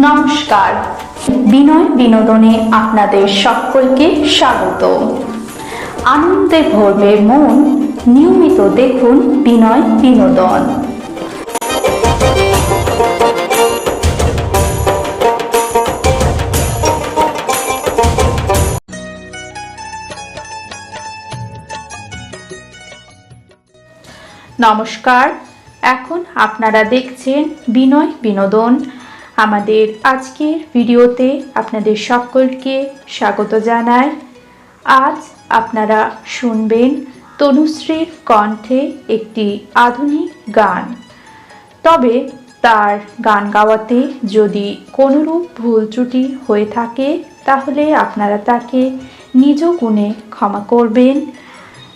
নমস্কার, বিনয় বিনোদনে আপনাদের সকলকে স্বাগত। আনন্দে ভরবে মন, নিয়মিত দেখুন বিনয় বিনোদন। নমস্কার, এখন আপনারা দেখছেন বিনয় বিনোদন। আমাদের আজকের ভিডিওতে আপনাদের সকলকে স্বাগত জানাই। আজ আপনারা শুনবেন তনুশ্রীর কণ্ঠে একটি আধুনিক গান। তবে তার গান গাওয়াতে যদি কোনোরূপ ভুল ত্রুটি হয়ে থাকে তাহলে আপনারা তাকে নিজ গুণে ক্ষমা করবেন।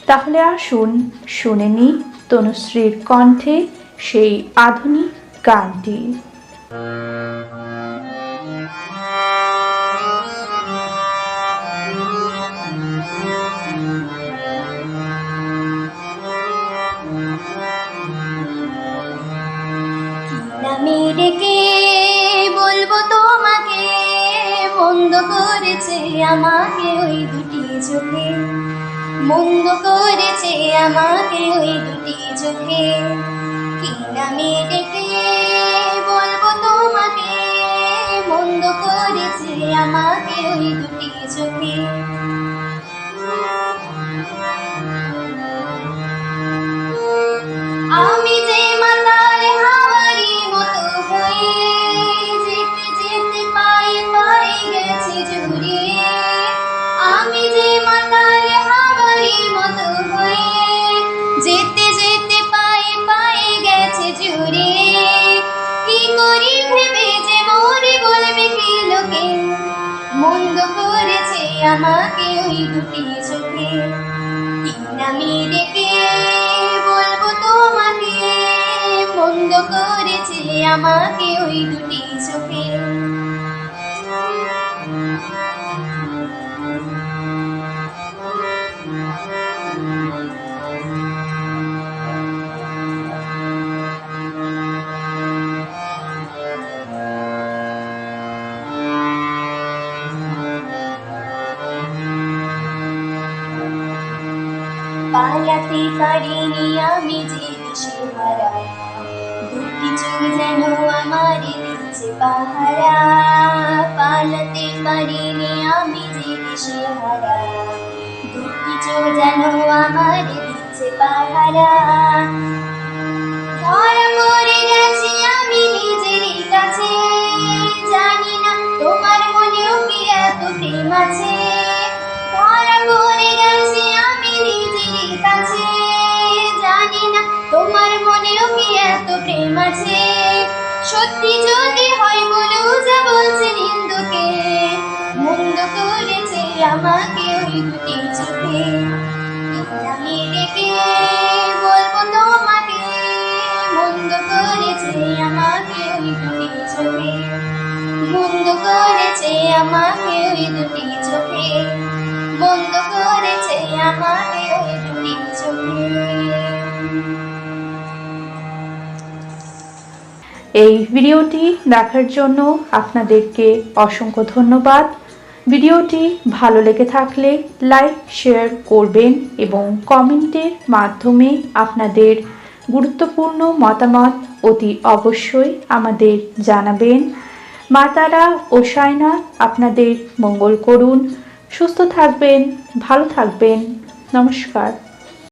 তাহলে আসুন শুনে নিই তনুশ্রীর কণ্ঠে সেই আধুনিক গানটি। আমি ডেকে বলবো তোমাকে, মন্দ করেছে আমাকে ওই দুটি চোখে, মন্দ করেছে আমাকে ওই দুটি চোখে। কি নামে ডেকে বলবো তোমাকে, মন্দ করেছে আমাকে ওই দুটি চোখে। আমি যে মাতাল হাওয়ারি মতো হয়ে যেতে যেতে পায়ে পায়ে গেছি জুড়িয়ে, আমি যে মাতাল হাওয়ারি মতো হয়ে যেতে যেতে পায়ে পায়ে গেছে জুড়িয়ে। কি করি ভেবে যে মরে বলবে কি লোকে, মন্দ করেছে আমাকে ওই দুটি চোখে। কি নামে ডেকে বলবো তোমাকে, মন্দ করেছে আমাকে ওই দুটি চোখে। পালাতে পারিনি আমি যে দিশেহারা, দুটি চোখ যেন আমার দিচ্ছে পাহারা। পালাতে পারিনি আমি যে দিশেহারা, দুটি চোখ যেন আমার দিচ্ছে পাহারা। ধরা পড়ে গেছি আমি নিজেরই কাছে, জানি না তোমার মনেও কি এত প্রেম আছে। ধরা পড়ে গেছি আমি নিজেরই কাছে, জানি না তোমার মনেও কি এত প্রেম আছে। সত্যি যদি হয় বলো যা বলছে নিন্দুকে, মন্দ করেছে আমাকে ওই দুটি চোখে। আমি ডেকে বলবো তোমাকে, মন্দ করেছে আমাকে ওই দুটি চোখে, মন্দ করেছে আমাকে ওই দুটি চোখে, বন্ধ করেছে আমাকে ওই দুটি চোখে। এই ভিডিওটি দেখার জন্য আপনাদেরকে অসংখ্য ধন্যবাদ। ভিডিওটি ভালো লেগে থাকলে লাইক শেয়ার করবেন এবং কমেন্টের মাধ্যমে আপনাদের গুরুত্বপূর্ণ মতামত অতি অবশ্যই আমাদের জানাবেন। মা তারা ও সাইনাথ আপনাদের মঙ্গল করুন। সুস্থ থাকবেন, ভালো থাকবেন। নমস্কার।